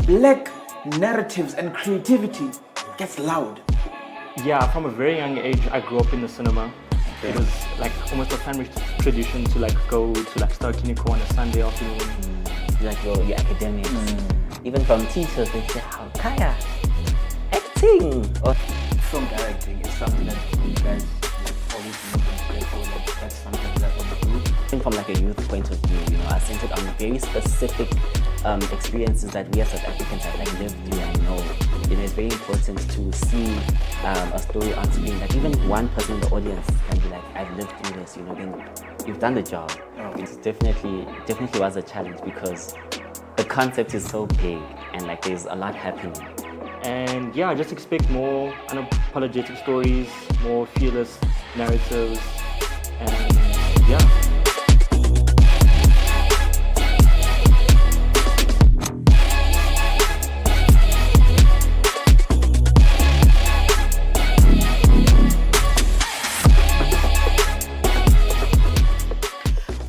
black narratives and creativity gets loud. Yeah, from a very young age, I grew up in the cinema. It was like almost a family tradition to like go to like Star Kiniko on a Sunday afternoon. Like your academics. Even from teachers, they say, how KHAYA, acting. Or Film directing is something that you guys always that's something that want to do. even from like a youth point of view, you know, are centered on very specific experiences that we as South Africans have like lived through and know. You know, it's very important to see a story on screen that even one person in the audience can be like, I've lived through this, you know, then you've done the job. It definitely was a challenge because the concept is so big and like there's a lot happening. And yeah, just expect more unapologetic stories, more fearless narratives, and yeah.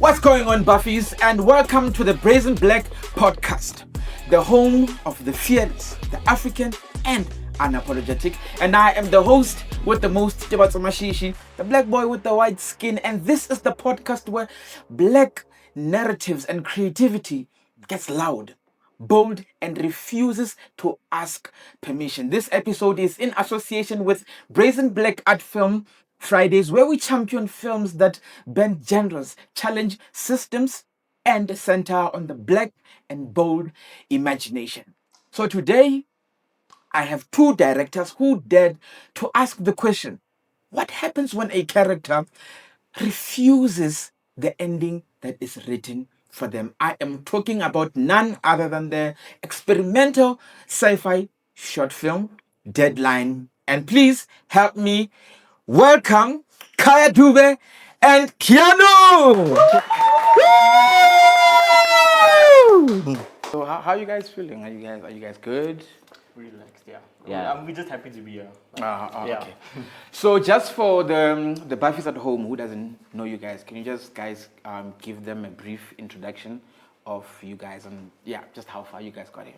What's going on, Buffies, and welcome to the Brazen Black podcast, the home of the fearless, the African, and unapologetic. And I am the host with the most, Tebatso Mashishi, the black boy with the white skin. And this is the podcast where black narratives and creativity gets loud, bold, and refuses to ask permission. This episode is in association with Brazen Black Art Film Fridays, where we champion films that bend genres, challenge systems, and center on the black and bold imagination. So today, I have two directors who dared to ask the question, what happens when a character refuses the ending that is written for them? I am talking about none other than the experimental sci-fi short film, Deadline. And please help me welcome KHAYA DUBE and KEANO! So how are you guys feeling? Are you guys good? Relaxed, yeah. Yeah. We're just happy to be here. Yeah. Okay. So just for the Buffies at home who doesn't know you guys, can you just give them a brief introduction of you guys and just how far you guys got here?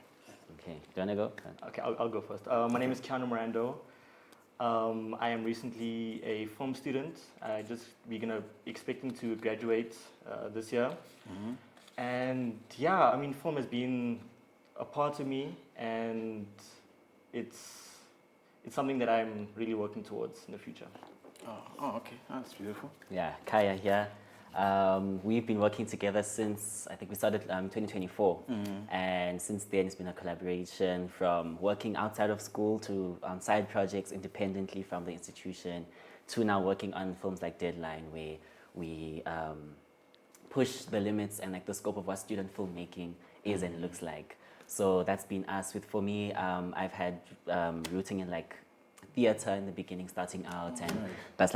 Okay, do you want to go? Okay, I'll go first. My name is KEANO Mirando. I am recently a film student. We're expecting to graduate this year. And yeah, I mean, film has been a part of me, and it's something that I'm really working towards in the future. Oh, okay, that's beautiful. Yeah, KHAYA here. We've been working together since, I think we started 2024. And since then, it's been a collaboration from working outside of school to side projects independently from the institution to now working on films like Deadline, where we push the limits and like the scope of what student filmmaking is and looks like. So that's been us. For me, I've had rooting in like theater in the beginning, starting out, and that's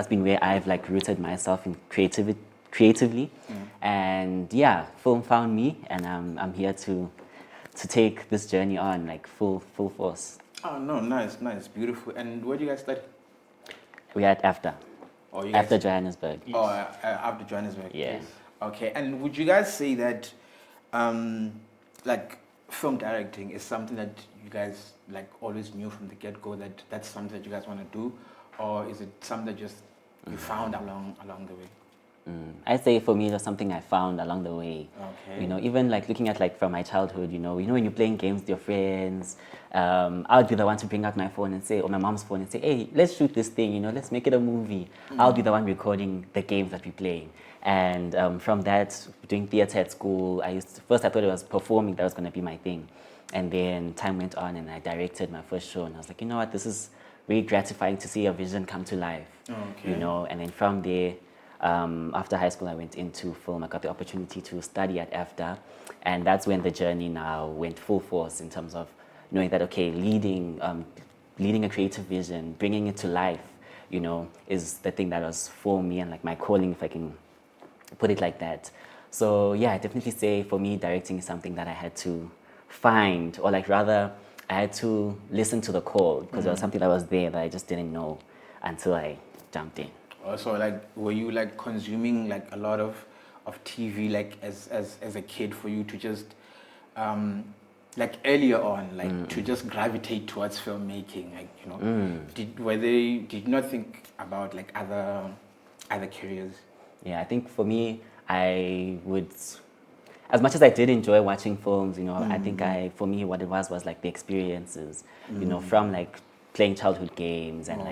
been where I've like rooted myself in creatively. And yeah, film found me, and I'm here to take this journey on like full force. Oh no, nice, beautiful. And where do you guys study? We are at AFDA. Oh, you guys After Johannesburg. Yes. Oh, after Johannesburg. Yeah. Okay, and would you guys say that, like, film directing is something that you guys like always knew from the get-go that that's something that you guys want to do, or is it something that just you found along the way? I'd say for me, it was something I found along the way. Okay. You know, even like looking at like from my childhood, you know when you're playing games with your friends, I would be the one to bring out my phone and say, or my mom's phone and say, hey, let's shoot this thing, you know, let's make it a movie. I'll be the one recording the games that we play. And from that, doing theater at school, first I thought it was performing, that was going to be my thing. And then time went on and I directed my first show and I was like, you know what, this is really gratifying to see a vision come to life. Okay. You know, and then from there, after high school, I went into film. I got the opportunity to study at AFDA, and that's when the journey now went full force in terms of knowing that, okay, leading a creative vision, bringing it to life, you know, is the thing that was for me and like my calling, if I can put it like that. So yeah, I definitely say for me, directing is something that I had to find, or like rather, I had to listen to the call because there was something that was there that I just didn't know until I jumped in. Also, like, were you like consuming like a lot of TV like as a kid for you to just like earlier on, like to just gravitate towards filmmaking, like did you not think about like other careers? Yeah, I think for me, I would, as much as I did enjoy watching films, I think for me, what it was like the experiences, from like playing childhood games and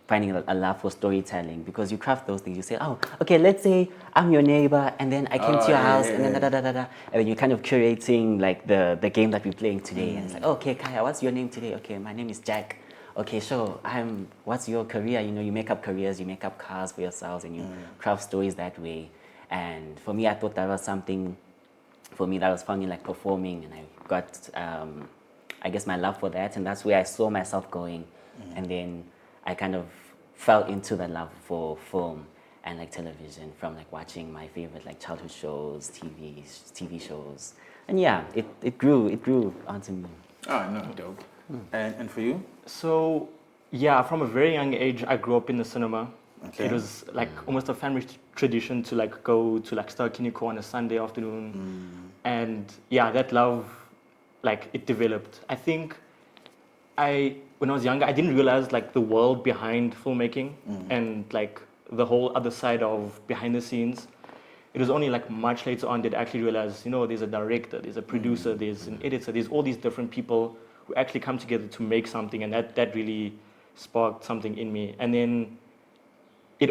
finding a love for storytelling, because you craft those things. You say, oh, okay, let's say I'm your neighbor, and then I came to your house, and then and then you're kind of curating like the game that we're playing today, and it's like, okay, Kaya, what's your name today? Okay, my name is Jack. Okay, sure. What's your career? You make up careers, you make up cars for yourselves, and you craft stories that way. And for me, I thought that was something, for me, that was funny, like performing, and I got, I guess, my love for that, and that's where I saw myself going. And then I kind of fell into the love for film and like television from like watching my favorite like childhood shows, TV shows, and yeah, it grew onto me. Oh no, dope. And for you? So, yeah, from a very young age, I grew up in the cinema. Okay. It was like almost a family tradition to like go to like Star Kiniko on a Sunday afternoon. And yeah, that love, like it developed. I think when I was younger, I didn't realize like the world behind filmmaking and like the whole other side of behind the scenes. It was only like much later on that I actually realized, there's a director, there's a producer, there's an editor, there's all these different people who actually come together to make something, and that really sparked something in me. And then I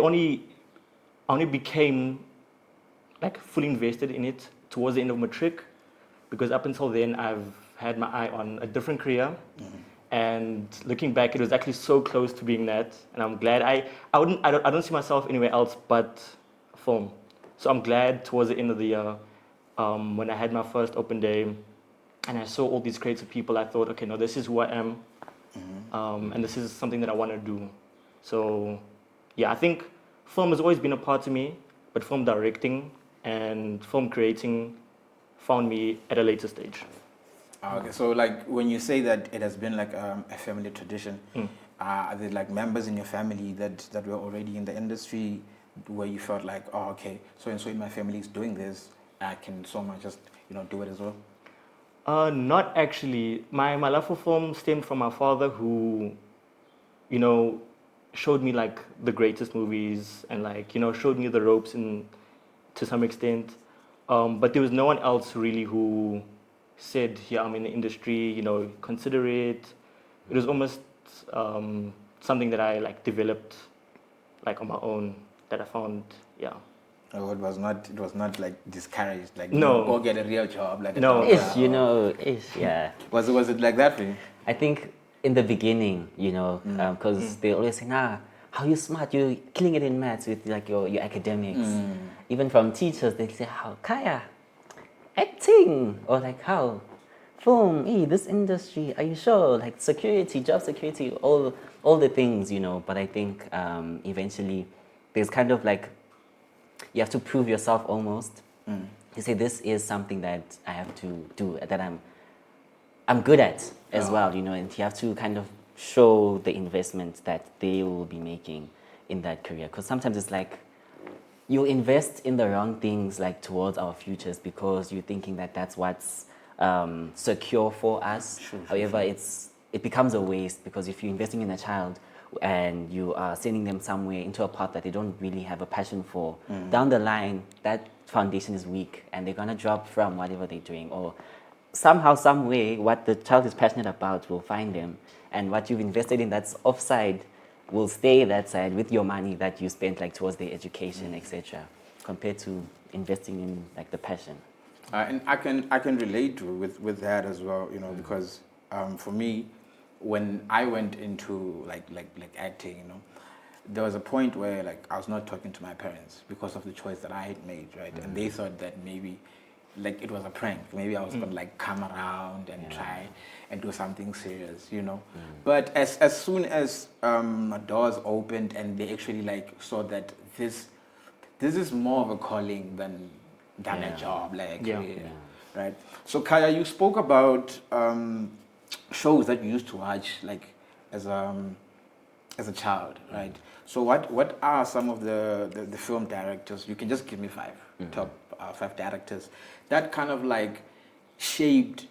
only became like fully invested in it towards the end of matric, because up until then I've had my eye on a different career. And looking back, it was actually so close to being that, and I'm glad. I don't see myself anywhere else but film. So I'm glad towards the end of the year, when I had my first open day, and I saw all these creative people, I thought, okay, no, this is who I am, and this is something that I want to do. So, yeah, I think film has always been a part of me, but film directing and film creating found me at a later stage. Okay, so like when you say that it has been like a family tradition, are there like members in your family that were already in the industry where you felt like, oh, okay, so and so in my family is doing this, I can so much just do it as well? Not actually. My love for film stemmed from my father, who, showed me like the greatest movies and like showed me the ropes to some extent. But there was no one else really who said, yeah, I'm in the industry, consider it. It was almost something that I like developed like on my own, that I found, yeah. Oh, it was not like discouraged, like No. go get a real job, like No. Yeah. Was it like that for you? I think in the beginning, because they always say, nah, how you smart, you're killing it in maths with like your academics. Even from teachers, they say, how, Kaya, acting, or like how, film, this industry, are you sure? Like security, job security, all the things, But I think eventually there's kind of like, you have to prove yourself almost. You say, this is something that I have to do, that I'm good at as well, and you have to kind of show the investment that they will be making in that career. Because sometimes it's like, you invest in the wrong things like towards our futures because you're thinking that that's what's secure for us. However, it becomes a waste, because if you're investing in a child and you are sending them somewhere into a path that they don't really have a passion for, down the line, that foundation is weak and they're going to drop from whatever they're doing, or somehow, some way, what the child is passionate about will find them, and what you've invested in that's offside will stay that side with your money that you spent like towards their education, etc., compared to investing in like the passion. And I can relate with that as well, because for me, when I went into like acting, there was a point where like I was not talking to my parents because of the choice that I had made, right? And they thought that maybe like it was a prank. Maybe I was gonna like come around and try and do something serious, But as soon as doors opened and they actually like saw that this is more of a calling than a job, like a career, right? So Kaya, you spoke about shows that you used to watch like as a child, right? So what are some of the film directors? You can just give me 5 top 5 directors that kind of like shaped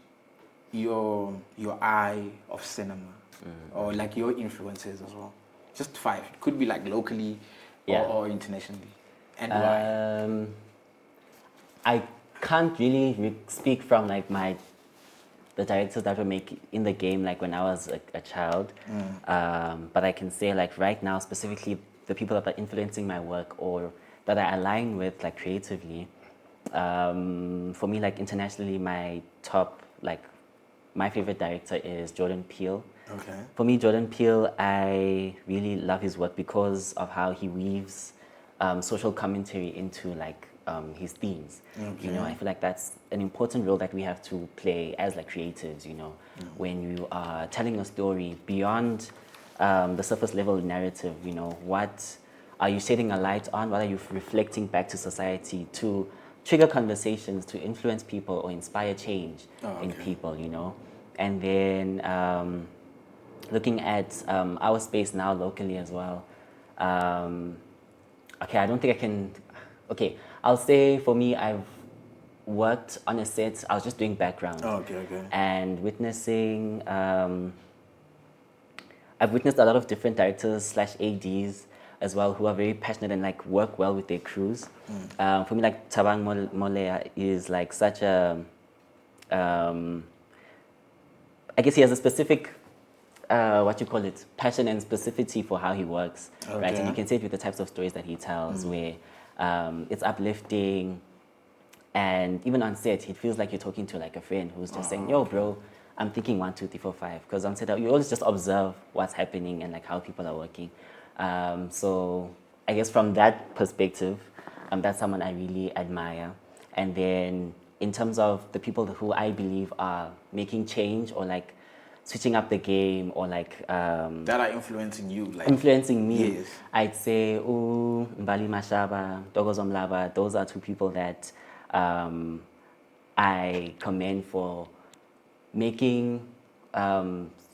your eye of cinema, or like your influences as well? Just 5. It could be like locally or internationally. And why? I can't really speak from like the directors that were making in the game like when I was a child, but I can say like right now specifically the people that are influencing my work or that I align with like creatively. For me, like internationally, my favorite director is Jordan Peele. Okay. For me, Jordan Peele, I really love his work because of how he weaves social commentary into like his themes. Okay. You know, I feel like that's an important role that we have to play as like creatives. You know, when you are telling a story beyond the surface level narrative. You know, what are you shedding a light on? What are you reflecting back to society to trigger conversations, to influence people or inspire change in people? You know, and then. Looking at our space now locally as well. Okay, I don't think I can. Okay, I'll say for me, I've worked on a set. I was just doing background. Okay. And witnessing. I've witnessed a lot of different directors / ADs as well who are very passionate and like work well with their crews. For me, like Tabang Molea is like such a. I guess he has a specific. Passion and specificity for how he works, right? And you can see it with the types of stories that he tells, where it's uplifting, and even on set, it feels like you're talking to like a friend who's just saying, "Yo, bro, I'm thinking 1, 2, 3, 4, 5." Because on set, you always just observe what's happening and like how people are working. So I guess from that perspective, that's someone I really admire. And then in terms of the people who I believe are making change or like switching up the game or like that are influencing you, like influeing me. Yes. I'd say Mbali Mashaba, Dogozo Mlaba. Those are 2 people that I commend for making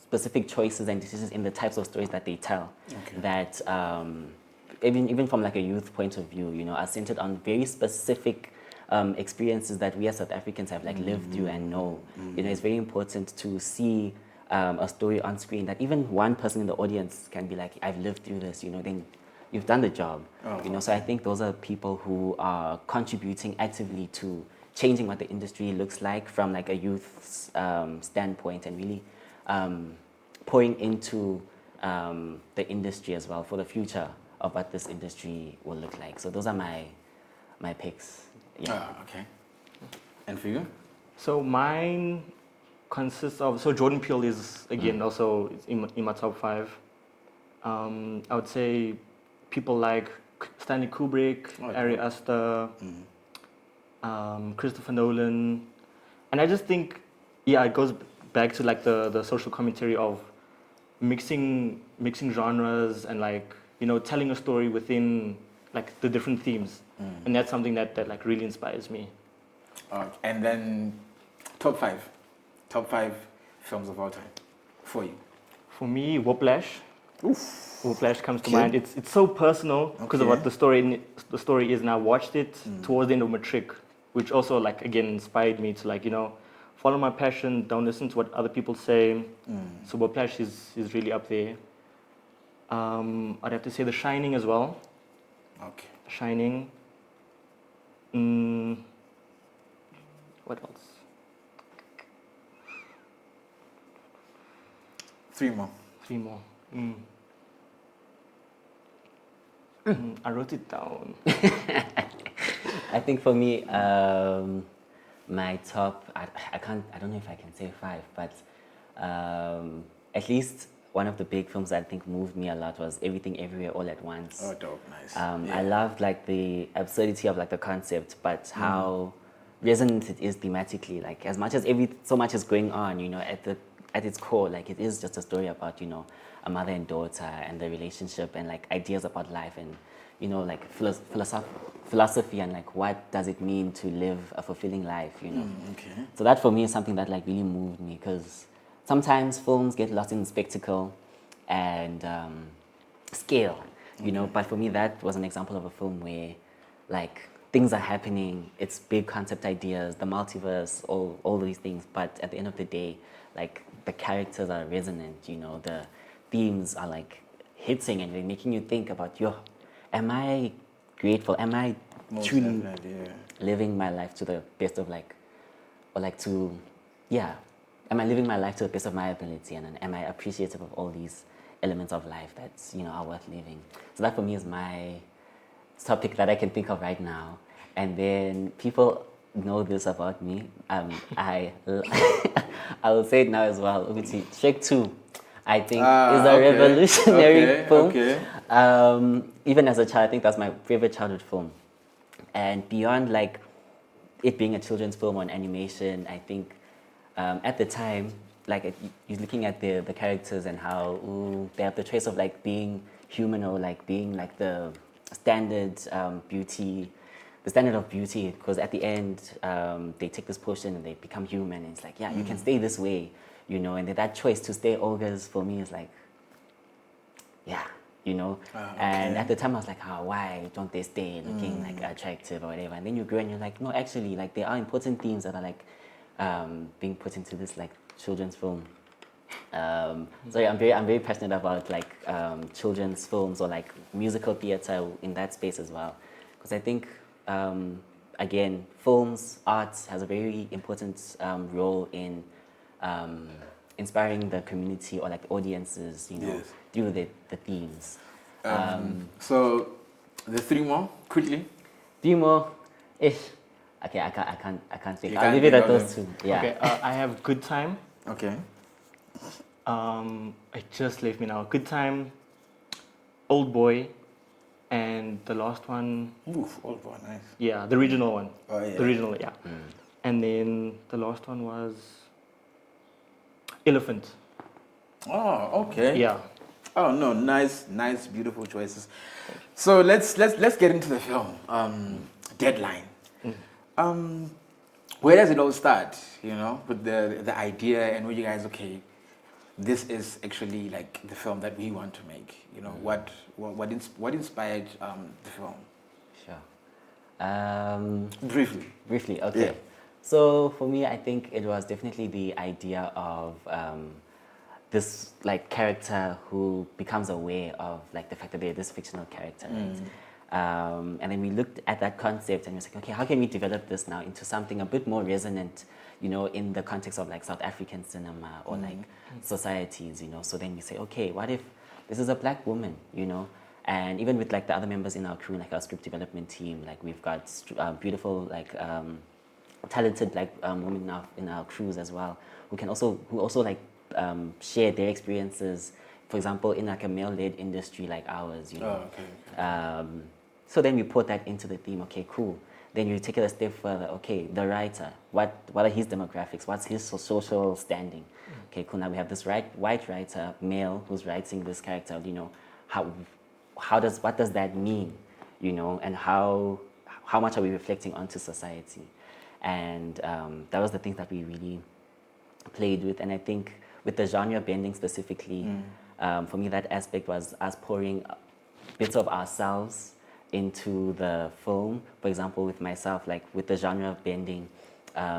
specific choices and decisions in the types of stories that they tell. Okay. That even from like a youth point of view, you know, are centered on very specific experiences that we as South Africans have like lived through and know. You know, it's very important to see a story on screen that even one person in the audience can be like, I've lived through this, you know, then you've done the job. You know, so I think those are people who are contributing actively to changing what the industry looks like from like a youth's standpoint and really pouring into the industry as well for the future of what this industry will look like. So those are my picks. Yeah. Okay. And for you? So mine consists of, so Jordan Peele is again also in my top 5. I would say people like Stanley Kubrick, Ari Aster, Christopher Nolan, and I just think, it goes back to like the social commentary of mixing genres and like, you know, telling a story within like the different themes, and that's something that like really inspires me. And then top 5 films of all time for you. For me, Whiplash. Whiplash comes to Okay. mind. It's so personal because of Okay. what the story is. And I watched it towards the end of matric, which also like again inspired me to like, you know, follow my passion. Don't listen to what other people say. So Whiplash is really up there. I'd have to say The Shining as well. Okay. Shining. What else? 3 more. 3 more. I wrote it down. I think for me, my top, I don't know if I can say 5, but at least one of the big films that I think moved me a lot was Everything Everywhere All at Once. Oh, dope, nice. I loved like the absurdity of like the concept, but how resonant it is thematically. Like as much as so much is going on, you know, at its core, like it is just a story about, you know, a mother and daughter and the relationship and like ideas about life and, you know, like philosophy and like what does it mean to live a fulfilling life, you know. Okay. So that for me is something that like really moved me because sometimes films get lost in spectacle and scale, you know, but for me that was an example of a film where like things are happening. It's big concept ideas, the multiverse, all these things. But at the end of the day, like the characters are resonant. You know, the themes are like hitting, and they're making you think about, yo, am I grateful? Am I Most truly definitely, yeah. living my life to the best of am I living my life to the best of my ability, and am I appreciative of all these elements of life that are worth living? So that for me is my topic that I can think of right now. And then people know this about me. I will say it now as well. Obviously, Shrek 2, I think, is a revolutionary film. Okay. Even as a child, I think that's my favorite childhood film. And beyond like it being a children's film or an animation, I think at the time, like you're looking at the characters and how they have the choice of like being human or like being like the standard beauty, the standard of beauty. Because at the end, they take this potion and they become human. And it's like, yeah, you can stay this way, And that choice to stay ogres for me is like, yeah. And at the time I was like, why don't they stay looking like attractive or whatever? And then you grow and you're like, no, actually, like there are important themes that are like being put into this like children's film. So yeah, I'm very passionate about like children's films or like musical theater in that space as well, because I think again, films, arts has a very important role in inspiring the community or like audiences, Yes. through the themes. So the three more quickly. Three more, ish. Okay, I can't think. You I'll can't leave it think at of those them. two. Yeah. Okay, I have Good Time. Okay. It just left me now. Good Time, Old Boy, and the last one. Oof, old boy, nice. Yeah, the regional one. Oh yeah. The regional, yeah. And then the last one was Elephant. Oh, okay. Yeah. Oh no, nice, beautiful choices. So let's get into the film. Deadline. Where does it all start? With the idea and where you guys, okay, this is actually like the film that we want to make. What inspired the film? Sure. Briefly, okay. Yeah. So for me, I think it was definitely the idea of this like character who becomes aware of like the fact that they're this fictional character, right? And then we looked at that concept and we was like, okay, how can we develop this now into something a bit more resonant, in the context of like South African cinema or like societies, So then we say, okay, what if this is a black woman, And even with like the other members in our crew, like our script development team, like we've got beautiful like talented black women in our crews as well, who also like share their experiences, for example, in like a male-led industry like ours, Oh, okay. So then we put that into the theme. Okay, cool. Then you take it a step further. Okay, the writer, what are his demographics? What's his social standing? Okay, cool. Now we have this white writer, male, who's writing this character. What does that mean? And how much are we reflecting onto society? And that was the thing that we really played with. And I think with the genre bending specifically, for me that aspect was us pouring bits of ourselves into the film. For example, with myself, like with the genre bending,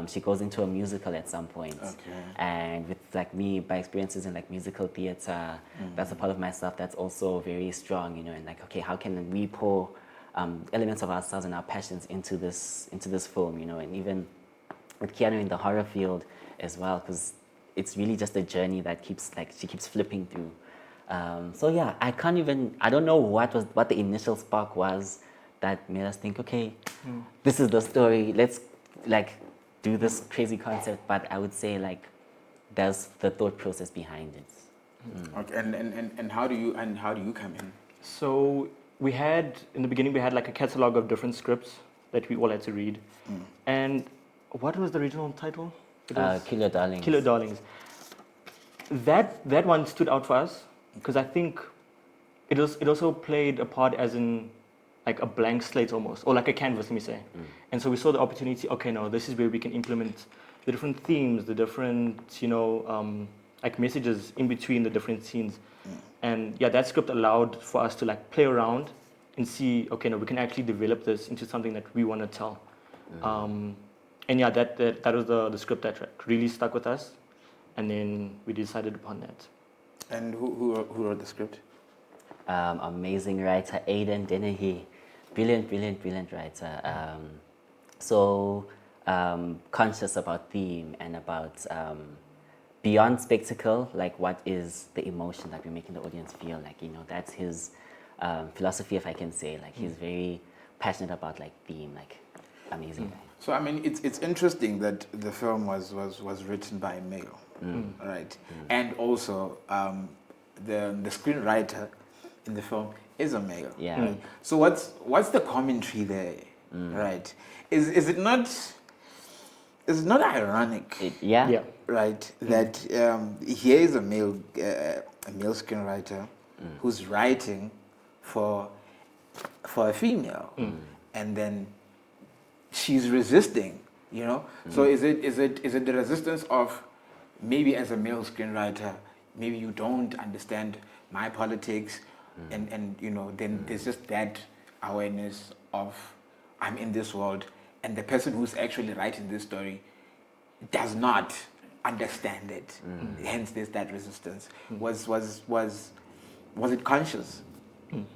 she goes into a musical at some point. Okay. And with like me, by experiences in like musical theater, that's a part of myself that's also very strong, and like, okay, how can we pour elements of ourselves and our passions into this film, and even with KEANO in the horror field as well, because it's really just a journey that she keeps flipping through. So yeah, I don't know what the initial spark was that made us think, okay, this is the story, let's like do this crazy concept, but I would say like there's the thought process behind it. Okay, and how do you come in? So in the beginning we had like a catalog of different scripts that we all had to read. And what was the original title? Kill Your Darlings. Kill Your Darlings. That one stood out for us because I think it also played a part as in like a blank slate almost, or like a canvas, let me say. And so we saw the opportunity, okay, no, this is where we can implement the different themes, the different, like messages in between the different scenes. And yeah, that script allowed for us to like play around and see, okay, no, we can actually develop this into something that we want to tell. And yeah, that was the script that really stuck with us, and then we decided upon that. And who wrote the script? Amazing writer, Aiden Dennehy. Brilliant writer. So conscious about theme and about beyond spectacle, like what is the emotion that we're making the audience feel like, that's his philosophy, if I can say. Like he's very passionate about like theme, like amazing guy. So I mean, it's interesting that the film was written by a male, right? And also the screenwriter in the film is a male. Yeah. Right? So what's the commentary there, right? Is it not ironic? Yeah. Right, that here is a male screenwriter who's writing for a female, and then she's resisting, So is it the resistance of maybe as a male screenwriter, maybe you don't understand my politics, and then there's just that awareness of I'm in this world, and the person who's actually writing this story does not understand it. Hence, there's that resistance. Was it conscious?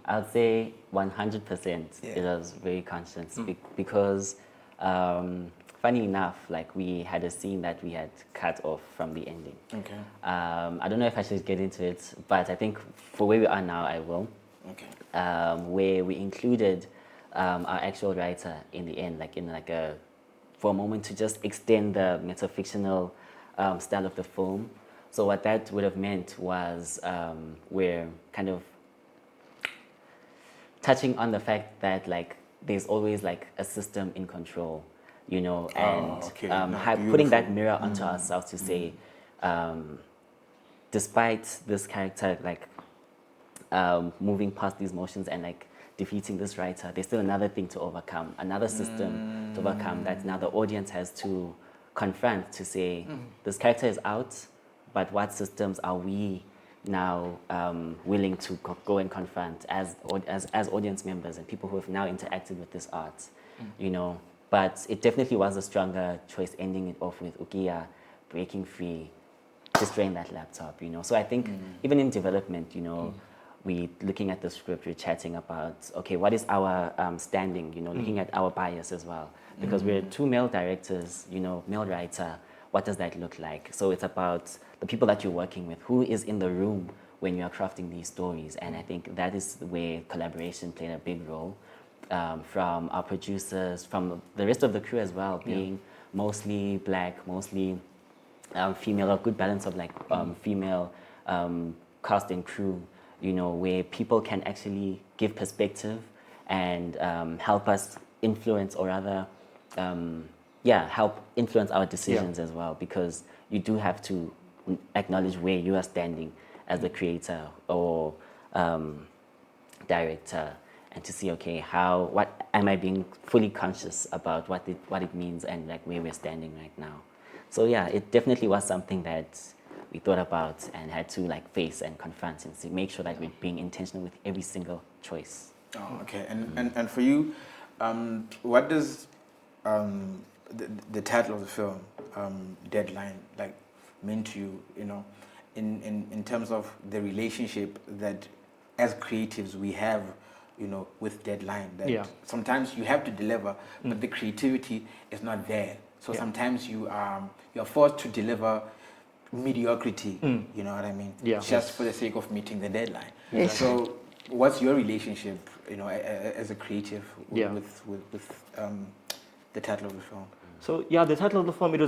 I'd say 100%. Yeah. It was very conscious because, funny enough, like we had a scene that we had cut off from the ending. Okay. I don't know if I should get into it, but I think for where we are now, I will. Okay. Where we included our actual writer in the end, for a moment to just extend the metafictional style of the film. So what that would have meant was we're kind of touching on the fact that like there's always like a system in control, and putting that mirror onto ourselves to say, despite this character like moving past these motions and like defeating this writer, there's still another thing to overcome, another system to overcome that now the audience has to confront to say, this character is out, but what systems are we now willing to go and confront as audience members and people who have now interacted with this art, But it definitely was a stronger choice ending it off with Ukiya breaking free, destroying that laptop, So I think even in development, we looking at the script, we're chatting about, okay, what is our standing, looking at our bias as well. Because we're two male directors, male writer, what does that look like? So it's about the people that you're working with, who is in the room when you are crafting these stories. And I think that is where collaboration played a big role, from our producers, from the rest of the crew as well, being mostly black, mostly female, a good balance of like female cast and crew, where people can actually give perspective and help us influence, or rather, help influence our decisions as well, because you do have to acknowledge where you are standing as the creator or director, and to see, okay, what am I being fully conscious about what it means and like where we're standing right now. So yeah, it definitely was something that we thought about and had to like face and confront and make sure that we're being intentional with every single choice. Oh, okay. And for you, what does the title of the film, Deadline, like mean to you? In terms of the relationship that as creatives we have, with deadline. That sometimes you have to deliver, but the creativity is not there. So sometimes you're forced to deliver mediocrity, you know what I mean? Yeah. Just for the sake of meeting the deadline. Yes. So what's your relationship, as a creative with the title of the film? So yeah, the title of the film, it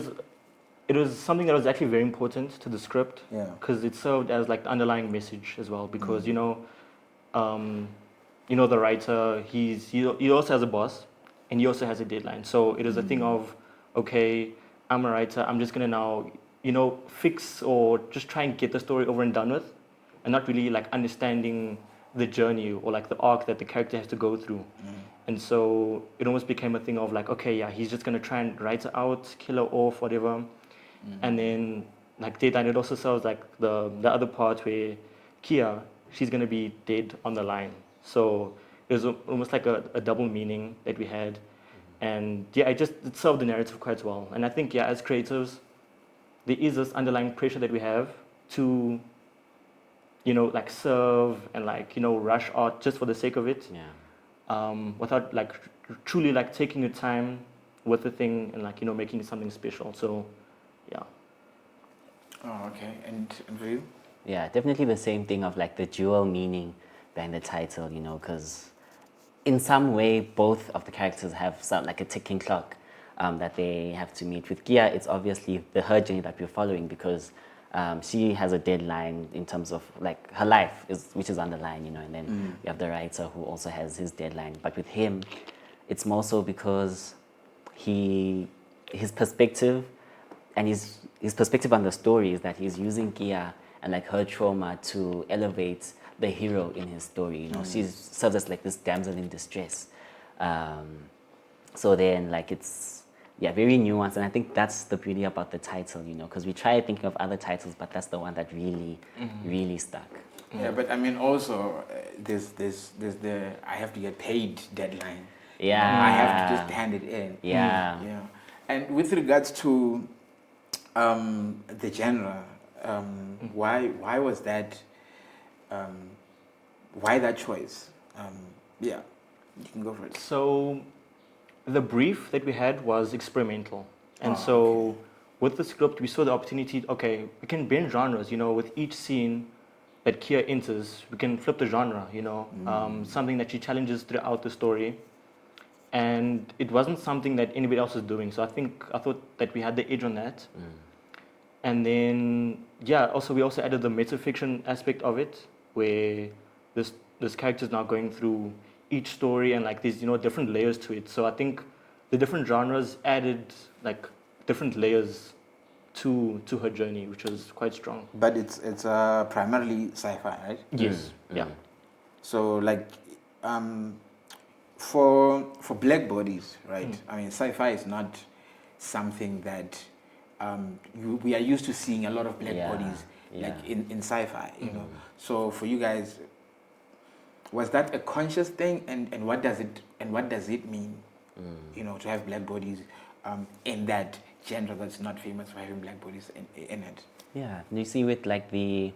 was something that was actually very important to the script, because it served as like the underlying message as well. Because the writer, he also has a boss, and he also has a deadline. So it is a thing of, okay, I'm a writer, I'm just gonna now fix or just try and get the story over and done with, and not really like understanding the journey or like the arc that the character has to go through. And so it almost became a thing of like, okay, yeah, he's just gonna try and write her out, kill her off, whatever. And then like deadline, it also serves like the other part where Kia, she's gonna be dead on the line. So it was almost like a double meaning that we had. And yeah, it served the narrative quite well. And I think, yeah, as creators, there is this underlying pressure that we have to, like serve and like, rush art just for the sake of it. Yeah. Without like truly like taking your time with the thing and like, making it something special. So, yeah. Oh, okay. And for you? Yeah, definitely the same thing of like the dual meaning behind the title, because in some way both of the characters have some like a ticking clock that they have to meet. With Gia, it's obviously her journey that we're following because she has a deadline in terms of like her life which is on the line, and then we have the writer who also has his deadline. But with him, it's more so because his perspective and his perspective on the story is that he's using Gia and like her trauma to elevate the hero in his story. She serves as like this damsel in distress. So then like it's very nuanced, and I think that's the beauty about the title, because we tried thinking of other titles, but that's the one that really stuck. Yeah, but I mean also there's the I have to get paid deadline. Yeah. I have to just hand it in. Yeah. Yeah. And with regards to the genre, why was that? Why that choice? Yeah, you can go for it. So the brief that we had was experimental. And so with the script, we saw the opportunity, okay, we can bend genres, with each scene that Kia enters, we can flip the genre, something that she challenges throughout the story. And it wasn't something that anybody else was doing. So I thought that we had the edge on that. And then, also we also added the metafiction aspect of it, where this character is now going through each story and like these, different layers to it. So I think the different genres added like different layers to her journey, which was quite strong. But it's primarily sci-fi, right? Yes. Yeah. So like for black bodies, right? I mean, sci-fi is not something that we are used to seeing a lot of black bodies like in sci-fi, So for you guys, was that a conscious thing, and what does it mean, to have black bodies in that genre that's not famous for having black bodies in it? Yeah, you see with like when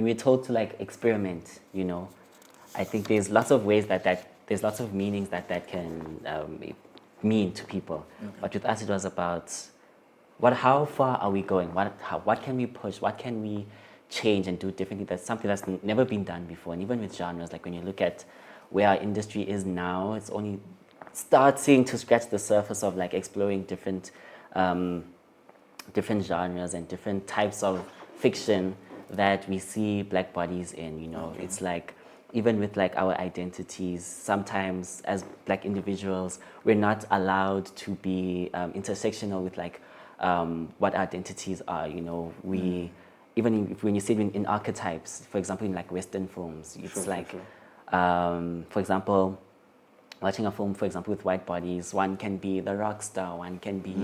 we're told to like experiment, I think there's lots of ways there's lots of meanings that can mean to people. Okay. But with us, it was about how far are we going? What can we push? What can we change and do differently? That's something that's never been done before. And even with genres, like when you look at where our industry is now, it's only starting to scratch the surface of like exploring different genres and different types of fiction that we see black bodies in. Okay. It's like even with like our identities, sometimes as black individuals, we're not allowed to be intersectional with like what our identities are. Even when you see it in archetypes, for example, in like Western films, it's for example, watching a film, for example, with white bodies, one can be the rock star, one can be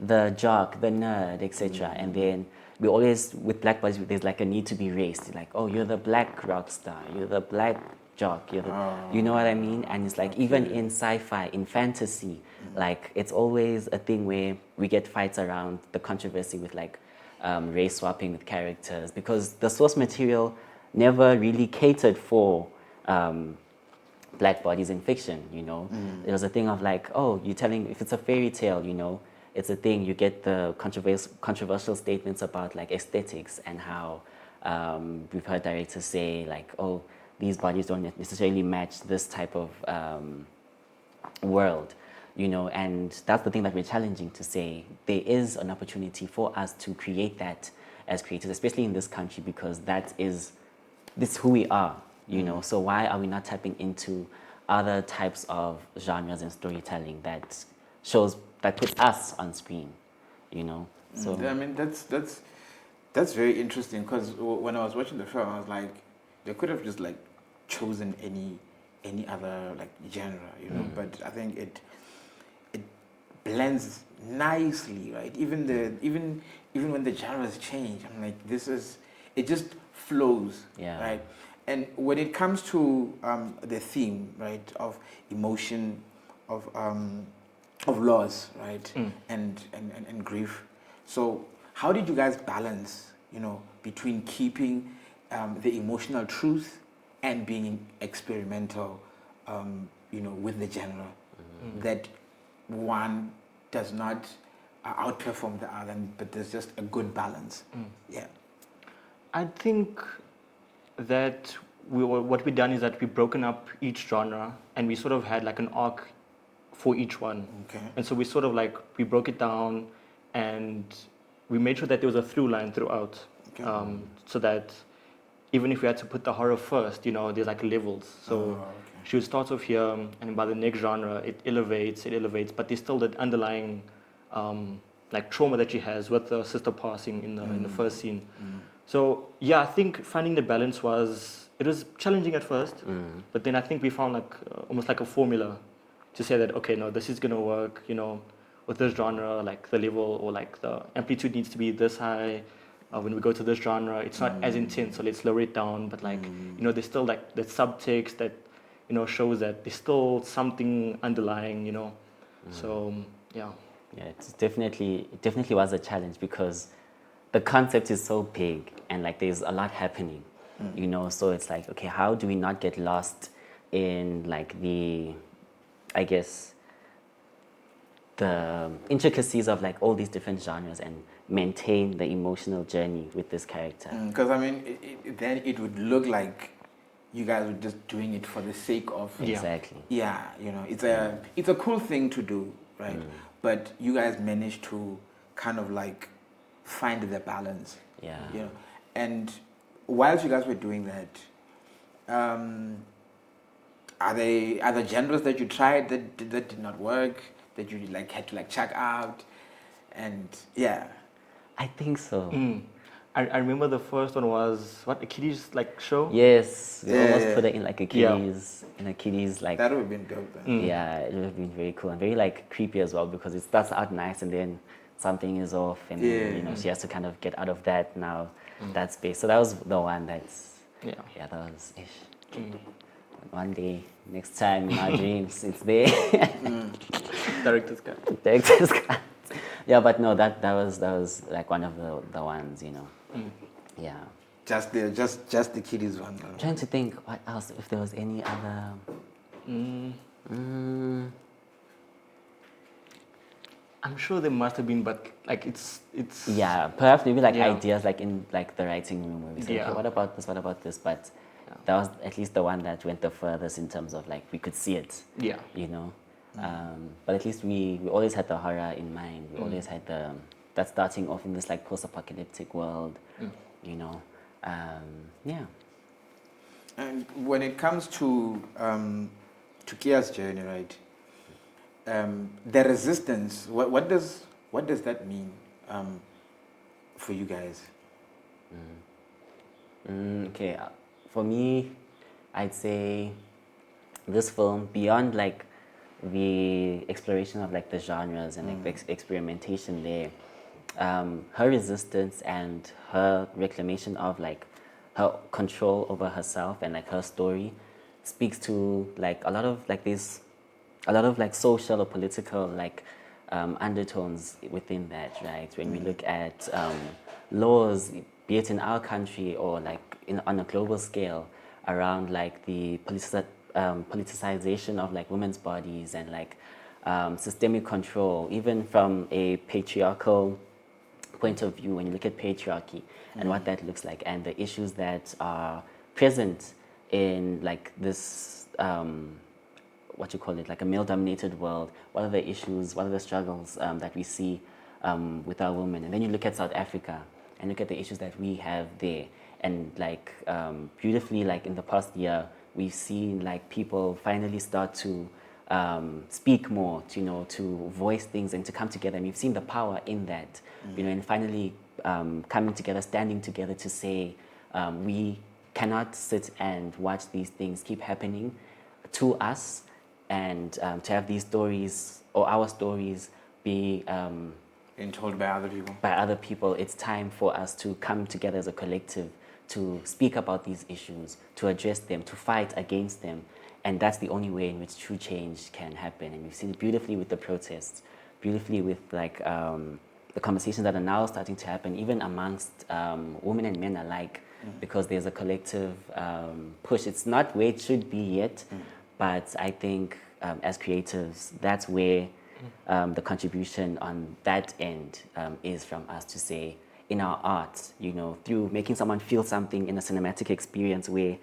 the jock, the nerd, etc. And then we always, with black bodies, there's like a need to be raised. Like, oh, you're the black rock star, you're the black jock, you know what I mean? And it's like, even in sci-fi, in fantasy, like it's always a thing where we get fights around the controversy with like race swapping with characters, because the source material never really catered for black bodies in fiction, It was a thing of like, oh, you're telling, if it's a fairy tale, it's a thing, you get the controversial statements about like aesthetics and how we've heard directors say like, oh, these bodies don't necessarily match this type of world, and that's the thing that we're challenging, to say there is an opportunity for us to create that as creators, especially in this country, because this is who we are, So why are we not tapping into other types of genres and storytelling that puts us on screen, So I mean, that's very interesting, because when I was watching the film, I was like, they could have just like chosen any other like genre, But I think it blends nicely, right? Even when the genres change, I'm like, it just flows, right? And when it comes to the theme, right, of emotion, of loss, right, and grief. So how did you guys balance, between keeping the emotional truth and being experimental, with the genre, that one does not outperform the other, but there's just a good balance. Yeah. I think that what we've done is that we've broken up each genre and we sort of had like an arc for each one. Okay. And so we sort of like, we broke it down and we made sure that there was a through line throughout. Okay. So that even if we had to put the horror first, there's like levels. So she would start off here and by the next genre, it elevates, but there's still that underlying like trauma that she has with the sister passing in the first scene. So yeah, I think finding the balance was challenging at first, but then I think we found like almost like a formula to say that, okay, no, this is gonna work, with this genre, like the level or like the amplitude needs to be this high. When we go to this genre, it's not as intense, so let's lower it down. But like, there's still like that subtext that, shows that there's still something underlying, So yeah. Yeah, it definitely was a challenge because the concept is so big and like there's a lot happening, so it's like, okay, how do we not get lost in like the intricacies of like all these different genres and maintain the emotional journey with this character? Because then it would look like you guys were just doing it for the sake of Exactly. Yeah, it's a cool thing to do, right? But you guys managed to kind of like find the balance. Yeah. And whilst you guys were doing that, are there genres that you tried that did not work, that you like had to like check out? And yeah. I think so. I remember the first one was a kiddies like show. Yes, we almost put it in like a kiddies like. That would have been dope then. Yeah, it would have been very cool and very like creepy as well because it starts out nice and then something is off and then, she has to kind of get out of that that space. So that was the one that's that was ish. One day, next time in our dreams, it's there. Director's cut. Director's cut. Yeah, but no, that was like one of the ones, Yeah. Just the kiddies one. I'm trying to think what else, if there was any other. I'm sure there must have been, but like it's. Yeah, perhaps maybe like ideas like in like the writing room where we say, okay, what about this? But that was at least the one that went the furthest in terms of like we could see it. Yeah. But at least we always had the horror in mind. We always had that starting off in this like post-apocalyptic world. Yeah. And when it comes to Kia's journey, right? The resistance. What does that mean for you guys? Okay, for me, I'd say this film, beyond like the exploration of like the genres and like the experimentation there, her resistance and her reclamation of like her control over herself and like her story speaks to like a lot of like social or political like undertones within that, right? When we look at laws, be it in our country or like on a global scale, around like the politicization of like women's bodies and like systemic control, even from a patriarchal point of view, when you look at patriarchy and what that looks like and the issues that are present in like this what you call it, like a male-dominated world. What are the issues, what are the struggles that we see with our women? And then you look at South Africa and look at the issues that we have there. And like beautifully, like in the past year, we've seen like people finally start to speak more, to voice things and to come together. And we've seen the power in that, and finally coming together, standing together to say we cannot sit and watch these things keep happening to us, and to have these stories or our stories be being told by other people. By other people, it's time for us to come together as a collective to speak about these issues, to address them, to fight against them. And that's the only way in which true change can happen. And we've seen it beautifully with the protests, beautifully with like the conversations that are now starting to happen, even amongst women and men alike, because there's a collective push. It's not where it should be yet, but I think as creatives, that's where the contribution on that end is from us to say, in our art, you know, through making someone feel something in a cinematic experience where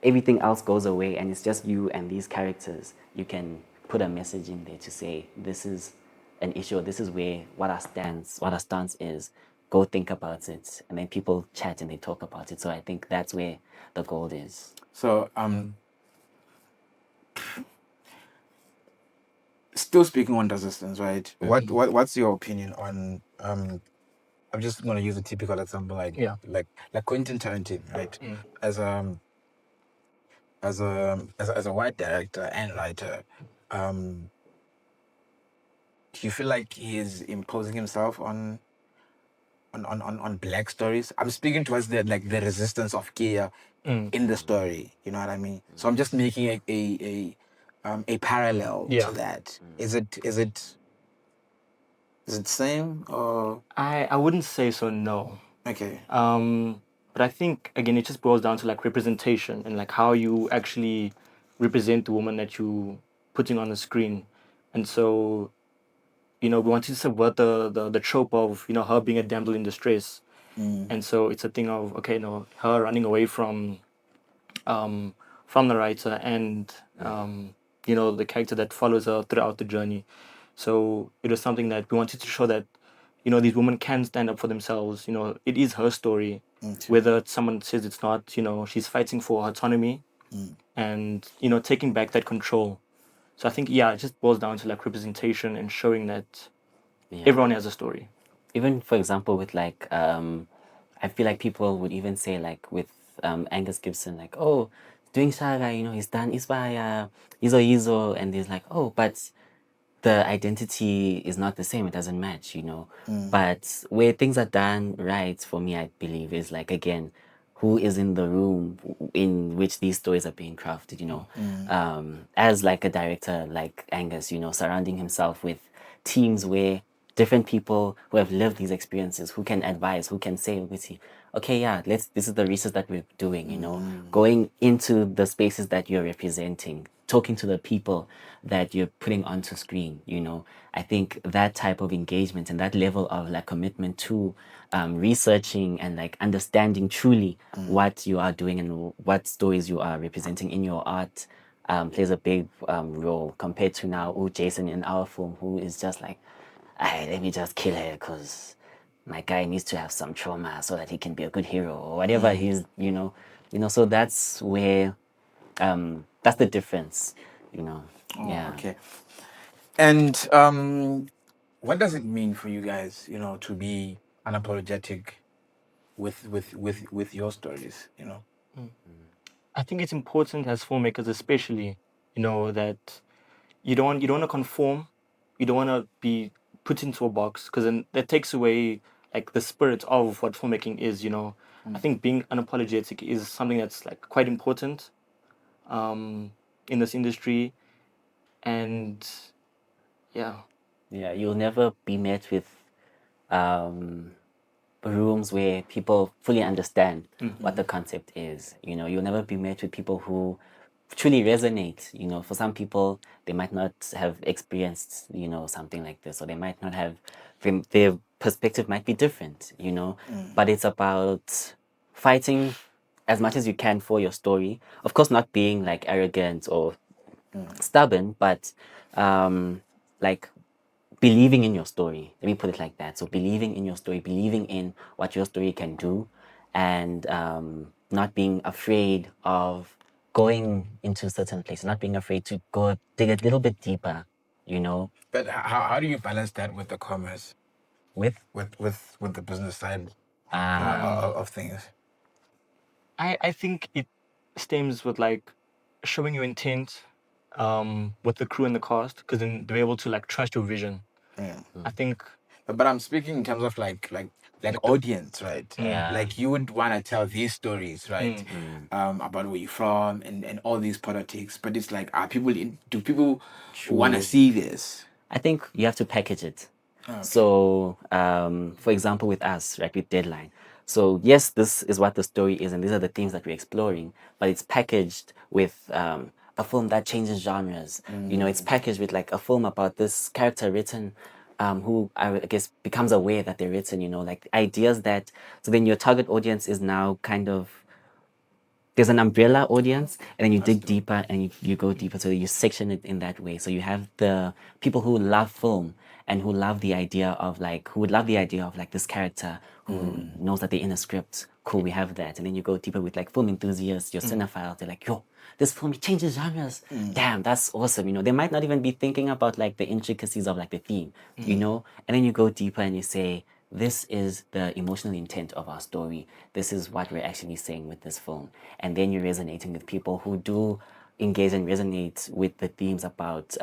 everything else goes away and it's just you and these characters, you can put a message in there to say, this is an issue, or this is where what our stance is. Go think about it. And then people chat and they talk about it. So I think that's where the gold is. So, still speaking on resistance, right? What's your opinion on I'm just gonna use a typical example, like Quentin Tarantino, right? As a white director and writer, do you feel like he is imposing himself on black stories? I'm speaking towards the resistance of KEANO in the story. You know what I mean? So I'm just making a parallel to that. Is it same or? I wouldn't say so, no. Okay. But I think, again, it just boils down to like representation and like how you actually represent the woman that you putting on the screen. And so, you know, we want to subvert the trope of, you know, her being a damsel in distress. And so it's a thing of, okay, no, her running away from the writer and, you know, the character that follows her throughout the journey. So it was something that we wanted to show that, you know, these women can stand up for themselves. You know, it is her story. Whether someone says it's not, you know, she's fighting for autonomy and, you know, taking back that control. So I think, it just boils down to like representation and showing that everyone has a story. Even, for example, with like, I feel like people would even say like with Angus Gibson, like, oh, doing Shaga, you know, he's done Isbaya, Izo, and he's like, oh, but the identity is not the same. It doesn't match, you know. But where things are done right, for me, I believe, is like, again, who is in the room in which these stories are being crafted, you know. As like a director like Angus, you know, surrounding himself with teams where different people who have lived these experiences, who can advise, who can say, okay, this is the research that we're doing, you know, going into the spaces that you're representing, talking to the people that you're putting onto screen, you know. I think that type of engagement and that level of like commitment to researching and like understanding truly what you are doing and what stories you are representing in your art plays a big role compared to now Jason in our film, who is just like, let me just kill her because my guy needs to have some trauma so that he can be a good hero or whatever he's, you know. So that's where that's the difference, you know. Okay. And what does it mean for you guys, you know, to be unapologetic with your stories, you know? I think it's important as filmmakers, especially, you know, that you don't want to conform, you don't want to be put into a box, because then that takes away like the spirit of what filmmaking is, you know. I think being unapologetic is something that's like quite important in this industry, and you'll never be met with rooms where people fully understand what the concept is. You know, you'll never be met with people who truly resonate. You know, for some people, they might not have experienced, you know, something like this, or they might not have, their perspective might be different, you know. But it's about fighting as much as you can for your story. Of course, not being like arrogant or stubborn, but like believing in your story. Let me put it like that. So believing in your story, believing in what your story can do, and not being afraid of going into certain places, not being afraid to go dig a little bit deeper, you know. But how do you balance that with the commerce, With the business side of things? I think it stems with like showing your intent with the crew and the cast, because then they're able to like trust your vision. I think. But I'm speaking in terms of like like audience, right? Yeah. Like you would want to tell these stories, right? About where you're from and all these politics. But it's like, do people want to see this? I think you have to package it. So, for example, with us, right, with Deadline. So, yes, this is what the story is, and these are the themes that we're exploring, but it's packaged with a film that changes genres. You know, it's packaged with like a film about this character written who I guess becomes aware that they're written, you know, like ideas that, so then your target audience is now kind of, there's an umbrella audience, and then you dig deeper and you go deeper. So you section it in that way. So you have the people who love film and who love the idea of like, who would love the idea of like this character who knows that they're in a script. Cool, we have that. And then you go deeper with like film enthusiasts, your cinephiles. They're like, yo, this film changes genres. Damn, that's awesome. You know, they might not even be thinking about like the intricacies of like the theme, you know? And then you go deeper and you say, this is the emotional intent of our story. This is what we're actually saying with this film. And then you're resonating with people who do engage and resonate with the themes about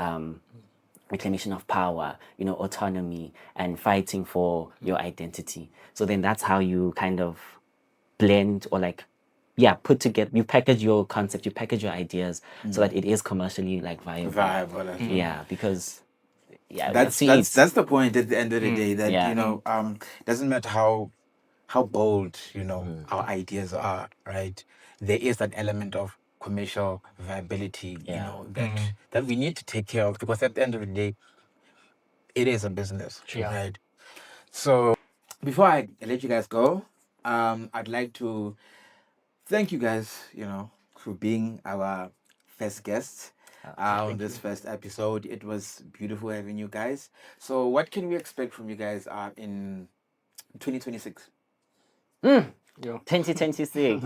reclamation of power, you know, autonomy, and fighting for your identity. So then that's how you kind of blend or like, yeah, put together, you package your concept, you package your ideas so that it is commercially like viable. Yeah, because yeah, That's the point at the end of the day, that Yeah. you know, doesn't matter how bold, you know, our ideas are, right? There is that element of commercial viability, you Yeah. know, that we need to take care of, because at the end of the day, it is a business, right? So before I let you guys go, I'd like to thank you guys, you know, for being our first guests on this first episode. It was beautiful having you guys. So what can we expect from you guys in 2026? 2026.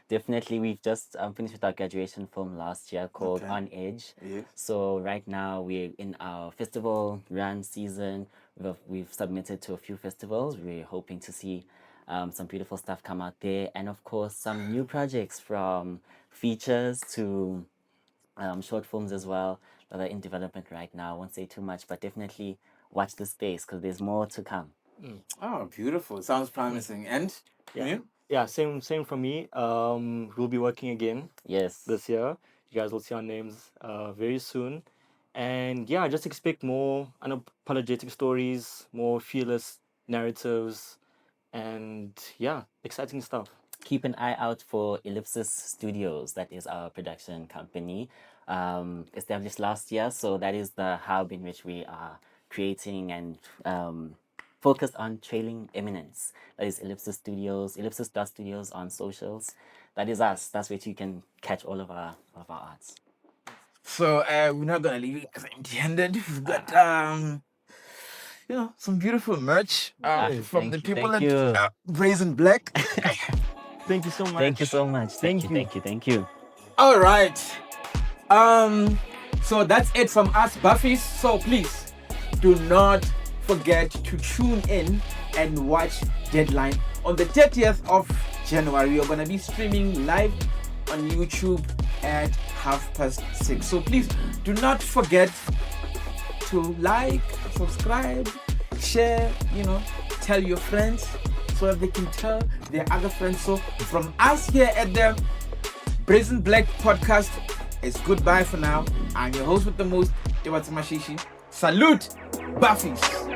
Definitely, we've just finished with our graduation film last year called On Edge. Yes. So right now we're in our festival run season. We've submitted to a few festivals. We're hoping to see some beautiful stuff come out there, and of course some new projects from features to short films as well that are in development right now. I won't say too much, but definitely watch the space because there's more to come. Oh, beautiful. Sounds promising. And you? Yeah, same from me. We'll be working again Yes. this year. You guys will see our names very soon. And yeah, just expect more unapologetic stories, more fearless narratives, and yeah, exciting stuff. Keep an eye out for Ellipsis Studios. That is our production company, established last year. So that is the hub in which we are creating and focused on trailing eminence. That is Ellipsis Studios, ellipsis.studios on socials. That is us. That's where you can catch all of our arts. So we're not gonna leave you as empty-handed. We've got you know, some beautiful merch from the people at Brazen Black. Thank you so much. Thank you so much. Thank you. All right. So that's it from us, BBAFF'ies. So please do not forget to tune in and watch Deadline on the 30th of January. We're gonna be streaming live on YouTube at 6:30. So please do not forget to like, subscribe, share, you know, tell your friends so that they can tell their other friends. So from us here at the Brazen Black podcast, it's goodbye for now. I'm your host with the most, Tebatso Mashishi. Salute, BBAFF'ies.